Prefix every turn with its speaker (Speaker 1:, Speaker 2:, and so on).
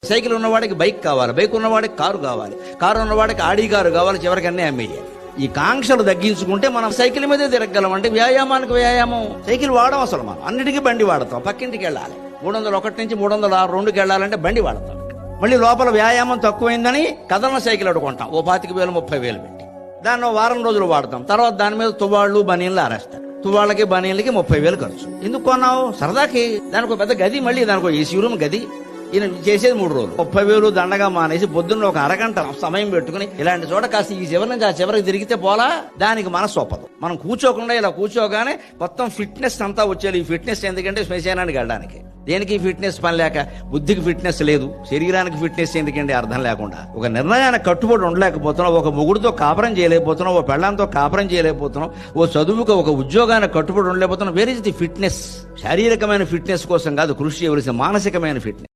Speaker 1: Cycle ఉన్నవాడికి bike కావాలి, bike ఉన్నవాడికి కారు కావాలి, కారు ఉన్నవాడికి ఆడి కారు కావాలి, చివరికి అన్నీ అమ్మేయాలి. ఈ కాంక్షలు తగ్గించుకుంటే మనం సైకిల్ మీదే తిరగలం. అంటే వ్యాయామానికి వ్యాయామం. సైకిల్ వాడడం అసలు మనం అన్నిటికీ బండి వాడతాం. పక్కింటికి వెళ్ళాలి, 301 నుంచి 302కి వెళ్ళాలంటే బండి వాడతాం. మళ్ళీ లోపల వ్యాయామం తక్కువైందని కదలన సైకిల్ అడుకుంటాం, ఓ 25,000 30,000 పెట్టి. దాన్ని వారం రోజులు వాడతాం. తర్వాత దాని మీద తువాళ్ళు బనీన్లు ఆరేస్తారు. తువాళ్ళకి బనీన్లకి 30,000 ఖర్చు. ఎందుకు కొన్నావు? సరదాకి. దానికి ఒక పెద్ద గది, మళ్ళీ దానికి ఏసీ రూమ్ గది. ఈయన చేసేది 3 రోజులు. 30,000 దండగా మానేసి పొద్దున్న ఒక అరగంట సమయం పెట్టుకుని ఇలాంటి చోట కాస్త ఈ చివరి నుంచి ఆ చివరికి తిరిగితే పోలా. దానికి మనసు ఒప్పదు. మనం కూర్చోకుండా ఇలా కూర్చోగానే మొత్తం ఫిట్నెస్ అంతా వచ్చేది. ఈ ఫిట్నెస్ ఎందుకంటే శ్మశానానికి వెళ్ళడానికి. దేనికి ఫిట్నెస్ పని లేక, బుద్ధికి ఫిట్నెస్ లేదు, శరీరానికి ఫిట్నెస్ ఎందుకంటే అర్థం లేకుండా. ఒక నిర్ణయానికి కట్టుబడి ఉండలేకపోతున్నావు, ఒక మొగుడితో కాపురం చేయలేకపోతున్నావు, ఓ పెళ్ళాంతో కాపురం చేయలేకపోతున్నావు, ఓ చదువుకు ఒక ఉద్యోగానికి కట్టుబడి ఉండలేకపోతున్నావు. Where is the fitness? శారీరకమైన ఫిట్నెస్ కోసం కాదు కృషి చేయవలసిన మానసికమైన ఫిట్నెస్.